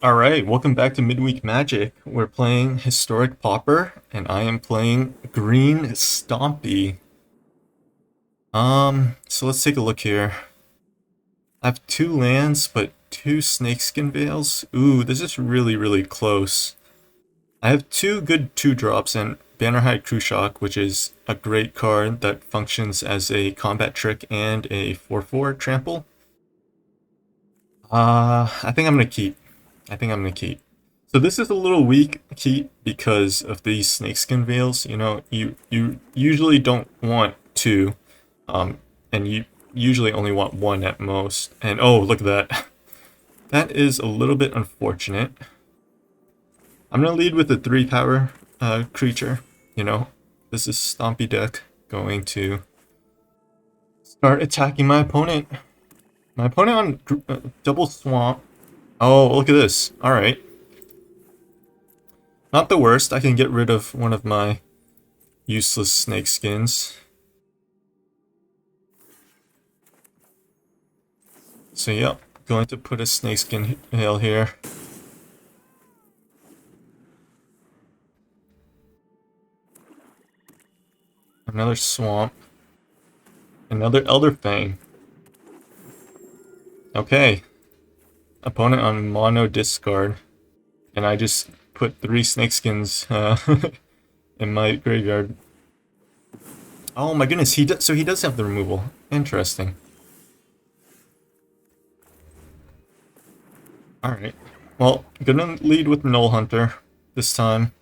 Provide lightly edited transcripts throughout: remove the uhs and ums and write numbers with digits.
Alright, welcome back to Midweek Magic. We're playing Historic Pauper, and I am playing Green Stompy. So let's take a look here. I have 2 lands, but 2 Snakeskin Veils. Ooh, this is really close. I have 2 good 2-drops and Bannerhide Krushok, which is a great card that functions as a combat trick and a 4/4 trample. I think I'm gonna keep. So this is a little weak keep because of these snakeskin veils. You know, you usually don't want 2, and you usually only want 1 at most. And oh, look at that. That is a little bit unfortunate. I'm gonna lead with a 3-power creature. You know, this is Stompy deck going to start attacking my opponent. My opponent on double swamp. Oh, look at this. Alright. Not the worst. I can get rid of one of my useless snake skins. So yep, going to put a Snakeskin Veil here. Another swamp. Another Elder Fang. Okay. Opponent on mono discard. And I just put 3 snakeskins in my graveyard. Oh my goodness, so he does have the removal. Interesting. Alright. Well, gonna lead with Gnoll Hunter this time.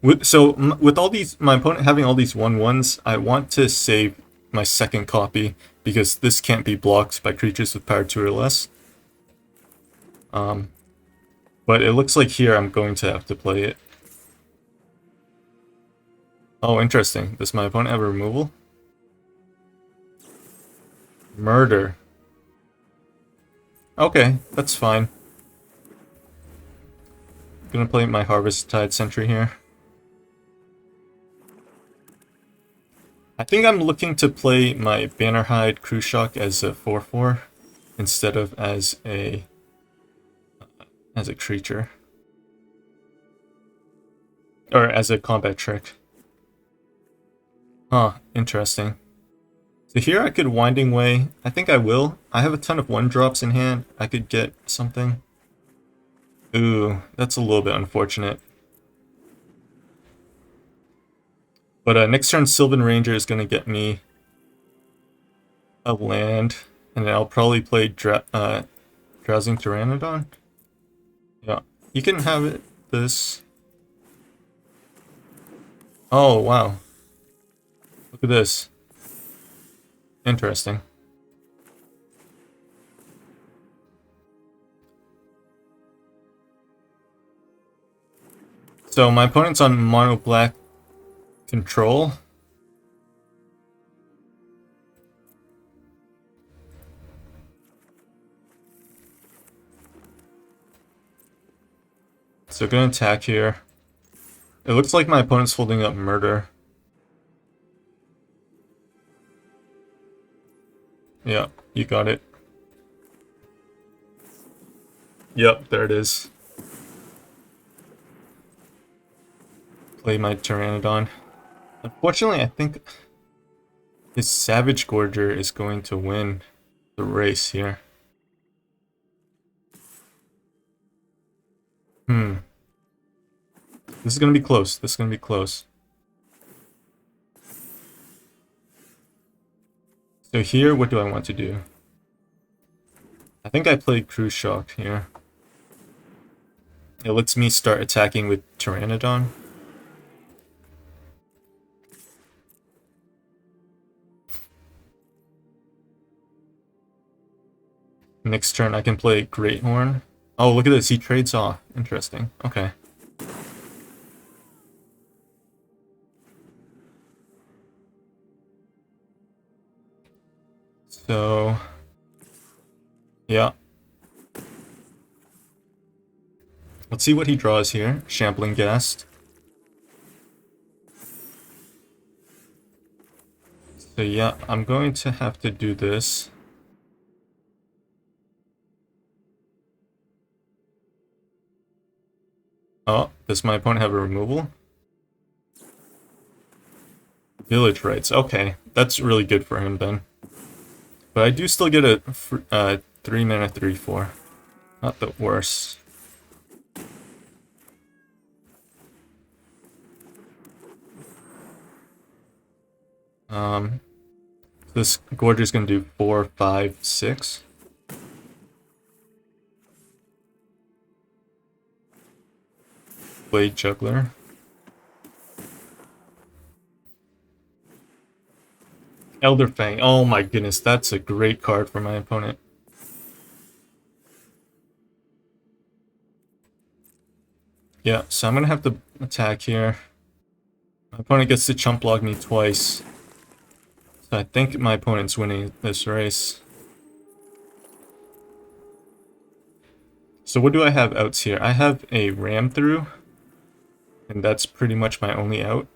With all these, my opponent having all these 1/1s, I want to save my second copy because this can't be blocked by creatures with power 2 or less. But it looks like here I'm going to have to play it. Oh, interesting. Does my opponent have a removal? Murder. Okay, that's fine. Gonna play my Harvesttide Sentry here. I think I'm looking to play my Bannerhide Krushok as a 4/4 instead of as a creature. Or as a combat trick. Huh, interesting. So here I could Winding Way. I think I will. I have a ton of 1-drops in hand. I could get something. Ooh, that's a little bit unfortunate. But next turn, Sylvan Ranger is going to get me a land, and then I'll probably play Drowsing Tyrannodon. Yeah, you can have it. This. Oh, wow. Look at this. Interesting. So my opponent's on mono black control. So gonna attack here. It looks like my opponent's holding up Murder. Yeah, you got it. Yep, there it is. Play my Pteranodon. Unfortunately, I think his Savage Gorger is going to win the race here. This is going to be close. This is going to be close. So here, what do I want to do? I think I played Krushok here. It lets me start attacking with Pteranodon. Next turn I can play Greathorn. Oh, look at this. He trades off. Interesting. Okay. So, yeah. Let's see what he draws here. Shambling Ghast. So yeah, I'm going to have to do this. Oh, does my opponent have a removal? Village Rites. Okay, that's really good for him then. But I do still get a 3 mana 3/4. Not the worst. This Gorger is going to do 4, 5, 6. Blade Juggler. Elder Fang. Oh my goodness, that's a great card for my opponent. Yeah, so I'm going to have to attack here. My opponent gets to chump block me twice. So I think my opponent's winning this race. So what do I have outs here? I have a Ram Through. And that's pretty much my only out.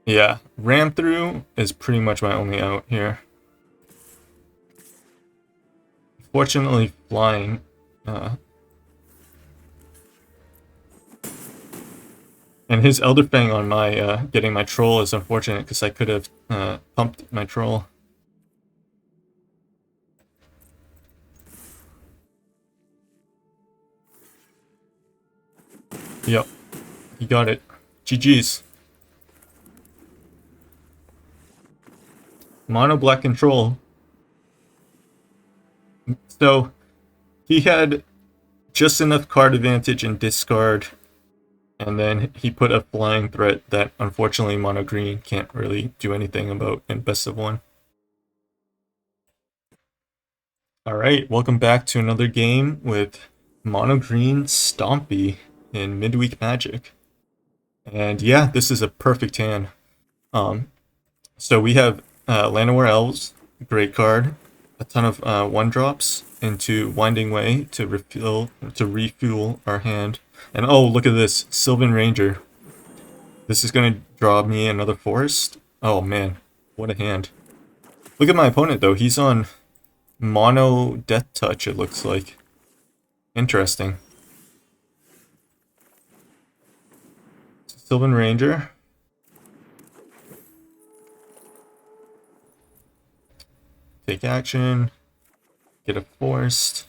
Yeah, Ram Through is pretty much my only out here. Fortunately, flying. And his Elder Fang on my getting my troll is unfortunate because I could have pumped my troll. Yep, he got it. GG's. Mono black control. So he had just enough card advantage in discard, and then he put a flying threat that unfortunately mono green can't really do anything about in best of one. Alright, welcome back to another game with mono green Stompy in Midweek Magic. And yeah, this is a perfect hand. So we have Llanowar Elves, great card, a ton of 1-drops into Winding Way to refuel our hand. And oh, look at this, Sylvan Ranger. This is going to draw me another forest. Oh man, what a hand. Look at my opponent though, he's on mono Death Touch, it looks like. Interesting. Sylvan Ranger. Take action. Get a forest.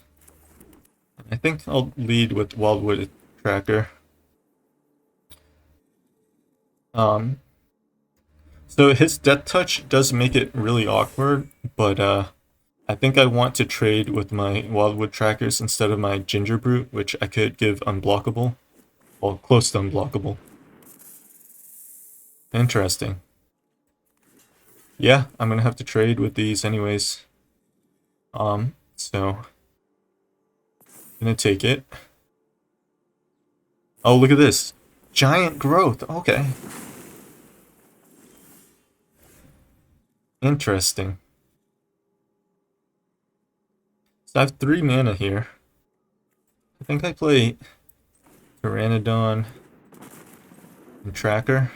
I think I'll lead with Wildwood Tracker. So his Death Touch does make it really awkward, but I think I want to trade with my Wildwood Trackers instead of my Gingerbrute, which I could give unblockable. Well, close to unblockable. Interesting. Yeah, I'm gonna have to trade with these anyways. So gonna take it. Oh, look at this. Giant growth. Okay. Interesting. So I have 3 mana here. I think I play Tyrannodon and Tracker.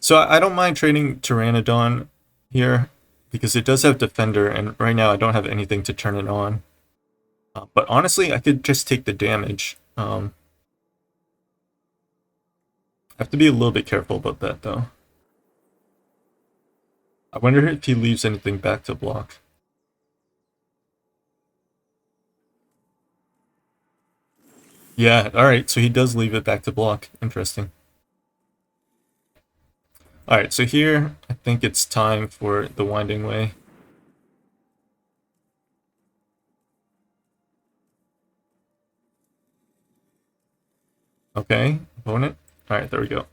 So I don't mind trading Tyrannodon here because it does have Defender, and right now I don't have anything to turn it on. But honestly, I could just take the damage. I have to be a little bit careful about that, though. I wonder if he leaves anything back to block. Yeah, alright, so he does leave it back to block. Interesting. Alright, so here, I think it's time for the Winding Way. Okay, opponent. Alright, there we go.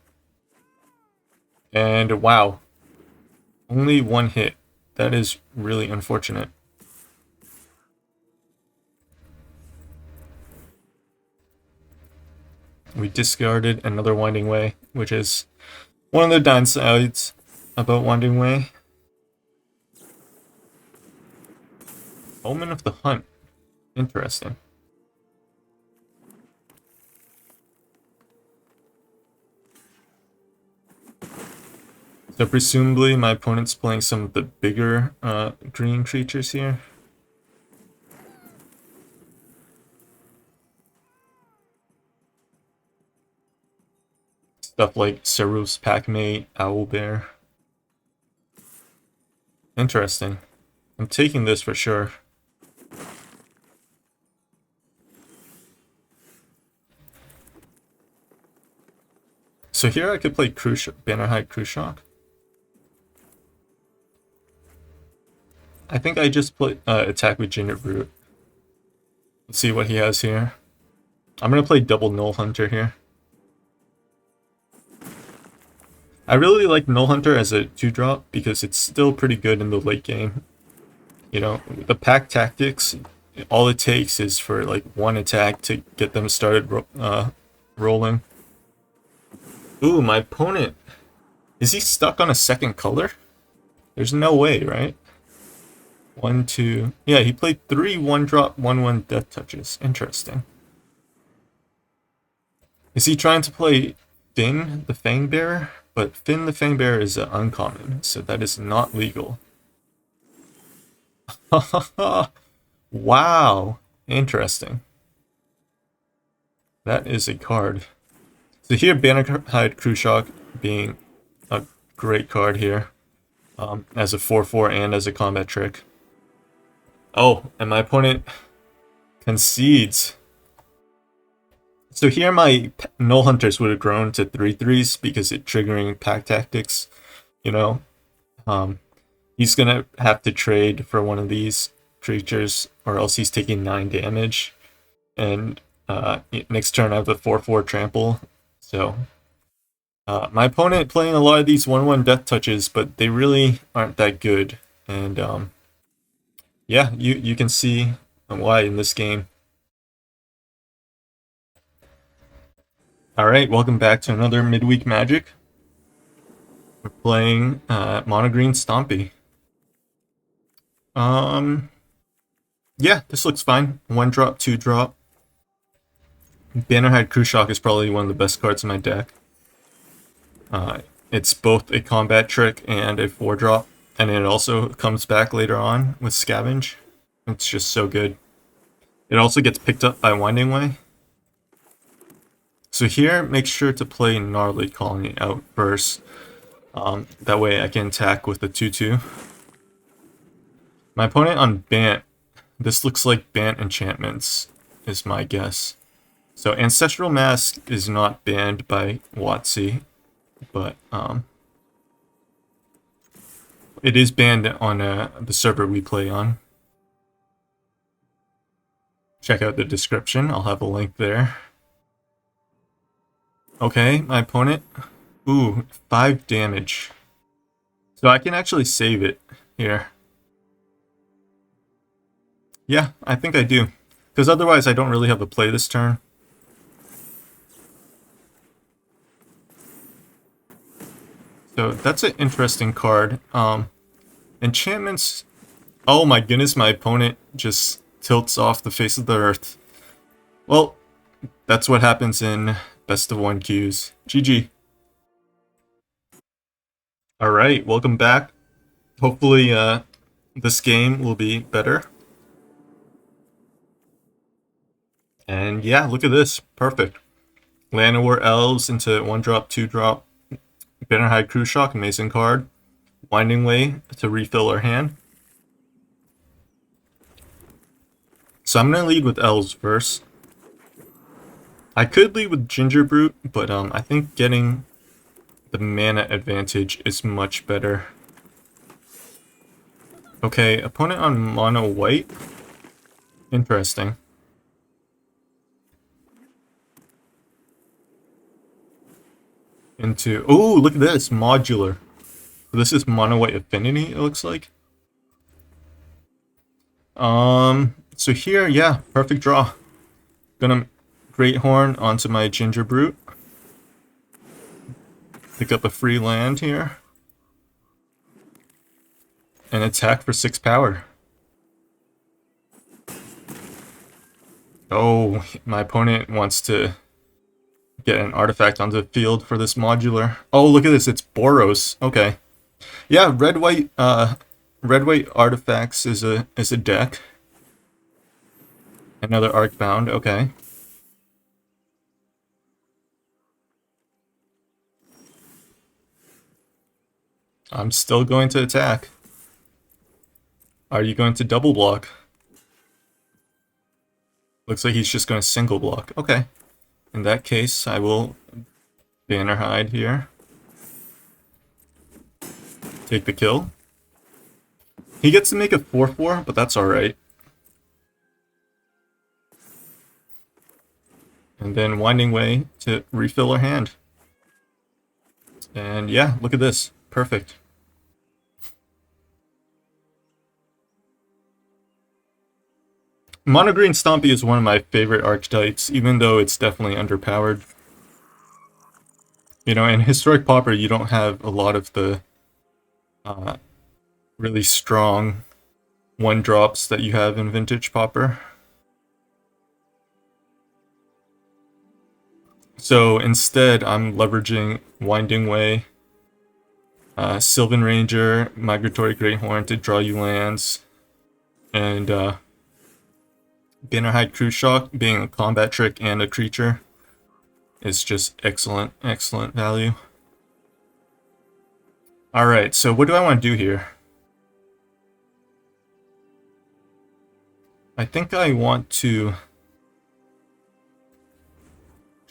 And wow. Only 1 hit. That is really unfortunate. We discarded another Winding Way, which is one of the downsides about Winding Way. Omen of the Hunt. Interesting. So presumably my opponent's playing some of the bigger green creatures here. Stuff like Cerul's Packmate, Owlbear. Interesting. I'm taking this for sure. So here I could play Bannerhide Krushok. I think I just attack with Gingerbrute. Let's see what he has here. I'm gonna play double Gnoll Hunter here. I really like Gnoll Hunter as a 2-drop because it's still pretty good in the late game. You know, the pack tactics, all it takes is for like one attack to get them started rolling. Ooh, my opponent, is he stuck on a second color? There's no way, right? 1, 2, yeah, he played 3 1-drop, 1/1 death touches. Interesting. Is he trying to play Finn the Fangbearer? But Finn the Fangbearer is uncommon, so that is not legal. Wow, interesting. That is a card. So here, Bannerhide Krushok being a great card here, as a 4/4 and as a combat trick. Oh, and my opponent concedes. So here my Gnoll Hunters would have grown to 3/3s because it's triggering pack tactics, you know. He's gonna have to trade for one of these creatures or else he's taking 9 damage. And next turn I have the 4/4 trample. So my opponent playing a lot of these 1/1 death touches, but they really aren't that good. And yeah, you can see why in this game. Alright, welcome back to another Midweek Magic. We're playing Mono Green Stompy. Yeah, this looks fine. 1-drop, 2-drop. Bannerhide Krushok is probably one of the best cards in my deck. It's both a combat trick and a 4-drop, and it also comes back later on with Scavenge. It's just so good. It also gets picked up by Winding Way. So here, make sure to play Gnarlid Colony out first. That way I can attack with the 2/2. My opponent on Bant, this looks like Bant enchantments, is my guess. So Ancestral Mask is not banned by WotC, but it is banned on the server we play on. Check out the description, I'll have a link there. Okay, my opponent, ooh, 5 damage. So I can actually save it here. Yeah, I think I do. Because otherwise I don't really have a play this turn. So that's an interesting card. Enchantments, oh my goodness, my opponent just tilts off the face of the earth. Well, that's what happens in best of 1 queues. GG. Alright, welcome back. Hopefully this game will be better. And yeah, look at this. Perfect. Llanowar Elves into 1-drop, 2-drop. Bannerhide Krushok, amazing card. Winding Way to refill our hand. So I'm going to lead with Elves first. I could lead with Gingerbrute, but I think getting the mana advantage is much better. Okay, opponent on mono white. Interesting. Into, oh, look at this, modular. This is mono white affinity, it looks like. So here, yeah, perfect draw. Gonna Greathorn onto my Gingerbrute. Pick up a free land here. And attack for 6 power. Oh, my opponent wants to get an artifact onto the field for this modular. Oh, look at this, it's Boros. Okay. Yeah, red-white artifacts is a deck. Another Arcbound, okay. I'm still going to attack. Are you going to double block? Looks like he's just going to single block. Okay. In that case, I will Bannerhide here. Take the kill. He gets to make a 4/4, but that's alright. And then Winding Way to refill our hand. And yeah, look at this. Perfect. Mono Green Stompy is one of my favorite archetypes, even though it's definitely underpowered. You know, in Historic Pauper, you don't have a lot of the really strong one-drops that you have in Vintage Pauper. So instead, I'm leveraging Winding Way, Sylvan Ranger, Migratory Greathorn to draw you lands, and Bannerhide Krushok being a combat trick and a creature is just excellent, excellent value. Alright, so what do I want to do here? I think I want to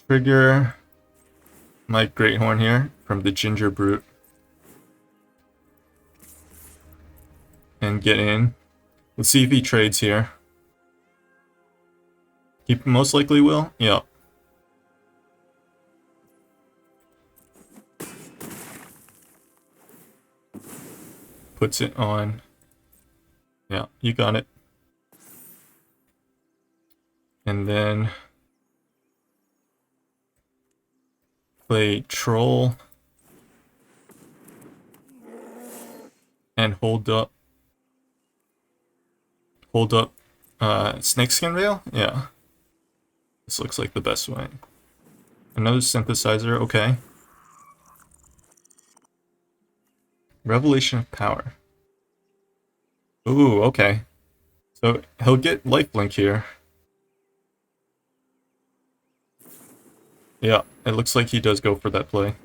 trigger my Greathorn here from the Gingerbrute and get in. Let's see if he trades here. He most likely will. Yep. Puts it on. Yeah, you got it. And then play Troll and hold up Snakeskin Veil? Yeah. This looks like the best way. Another synthesizer, okay. Revelation of Power. Ooh, okay. So he'll get lifelink here. Yeah, it looks like he does go for that play.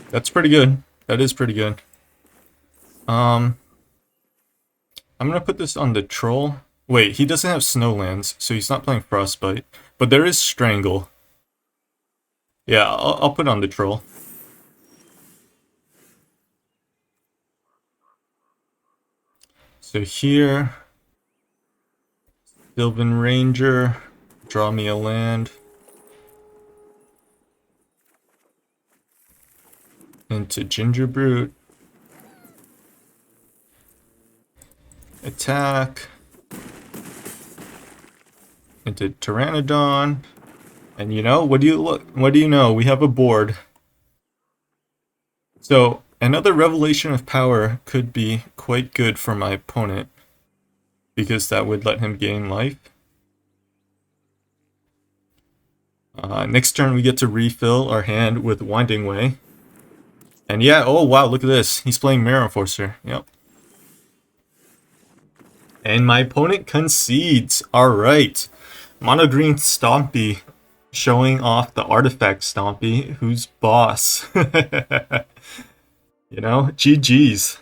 That's pretty good. That is pretty good. I'm gonna put this on the Troll. Wait, he doesn't have Snowlands, so he's not playing Frostbite. But there is Strangle. Yeah, I'll put on the Troll. So here, Sylvan Ranger, draw me a land. Into Gingerbrute. Attack. Into Tyrannodon. And you know, what do you know? We have a board. So another Revelation of Power could be quite good for my opponent, because that would let him gain life. Next turn we get to refill our hand with Winding Way. And yeah, oh wow, look at this. He's playing Mirror Enforcer. Yep. And my opponent concedes. Alright. Mono Green Stompy showing off the artifact Stompy, who's boss. You know, GG's.